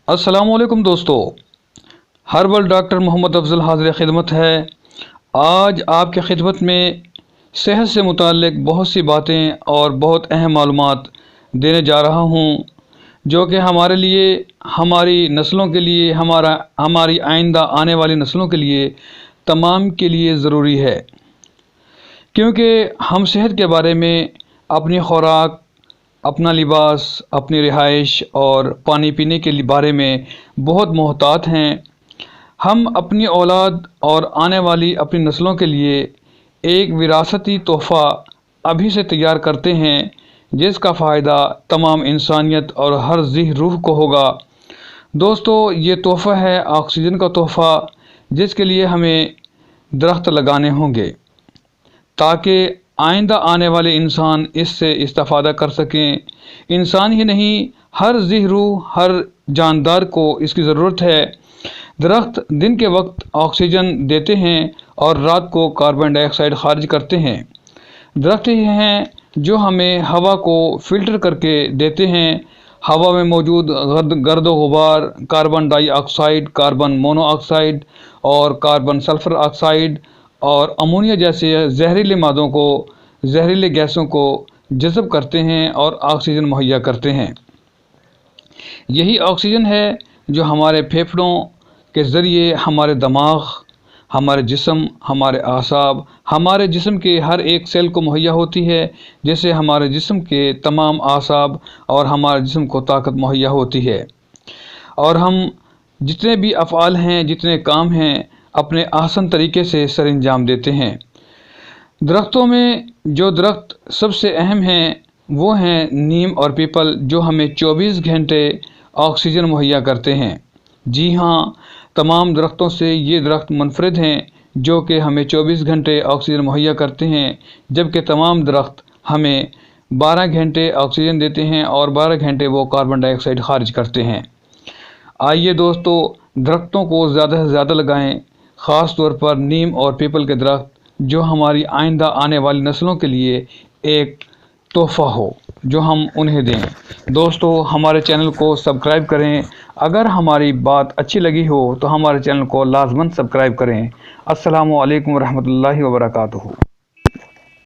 अस्सलाम वालेकुम दोस्तों, हर्बल डॉक्टर मोहम्मद अफजल हाज़िर खिदमत है। आज आपके खिदमत में सेहत से मुताल्लिक़ बहुत सी बातें और बहुत अहम मालूमात देने जा रहा हूँ, जो कि हमारे लिए, हमारी नस्लों के लिए, हमारी आइंदा आने वाली नस्लों के लिए, तमाम के लिए ज़रूरी है। क्योंकि हम सेहत के बारे में, अपनी खुराक, अपना लिबास, अपनी रिहाइश और पानी पीने के बारे में बहुत मोहतात हैं। हम अपनी औलाद और आने वाली अपनी नस्लों के लिए एक विरासती तोहफ़ा अभी से तैयार करते हैं, जिसका फ़ायदा तमाम इंसानियत और हर ज़िह रूह को होगा। दोस्तों, ये तोहफ़ा है ऑक्सीजन का तोहफ़ा, जिसके लिए हमें दरख्त लगाने होंगे ताकि आइंदा आने वाले इंसान इससे इस्तेफ़ादा कर सकें। इंसान ही नहीं, हर ज़िह रूह, हर जानदार को इसकी ज़रूरत है। दरख्त दिन के वक्त ऑक्सीजन देते हैं और रात को कार्बन डाइऑक्साइड खारिज करते हैं। दरख्त ही हैं जो हमें हवा को फ़िल्टर करके देते हैं। हवा में मौजूद गर्द गुबार, कार्बन डाइऑक्साइड, कार्बन मोनोऑक्साइड और कार्बन सल्फ़र ऑक्साइड और अमोनिया जैसे जहरीले मादों को, जहरीले गैसों को जज़ब करते हैं और ऑक्सीजन मुहैया करते हैं। यही ऑक्सीजन है जो हमारे फेफड़ों के ज़रिए हमारे दिमाग, हमारे जिस्म, हमारे आसाब, हमारे जिस्म के हर एक सेल को मुहैया होती है, जिससे हमारे जिस्म के तमाम आसाब और हमारे जिस्म को ताकत मुहैया होती है। और हम जितने भी अफ़आल हैं, जितने काम हैं, अपने आसान तरीके से सर अंजाम देते हैं। दरख्तों में जो दरख्त सबसे अहम हैं वो हैं नीम और पीपल, जो हमें 24 घंटे ऑक्सीजन मुहैया करते हैं। जी हाँ, तमाम दरख्तों से ये दरख्त मुनफरिद हैं जो कि हमें 24 घंटे ऑक्सीजन मुहैया करते हैं, जबकि तमाम दरख्त हमें 12 घंटे ऑक्सीजन देते हैं और 12 घंटे वो कार्बन डाइऑक्साइड खारिज करते हैं। आइए दोस्तों, दरख्तों को ज़्यादा से ज़्यादा लगाएं, ख़ास तौर पर नीम और पीपल के दरख्त, जो हमारी आइंदा आने वाली नस्लों के लिए एक तोहफ़ा हो, जो हम उन्हें दें। दोस्तों, हमारे चैनल को सब्सक्राइब करें। अगर हमारी बात अच्छी लगी हो तो हमारे चैनल को लाज़मन सब्सक्राइब करें। अस्सलामु अलैकुम रहमतुल्लाहि व बरकातुहू।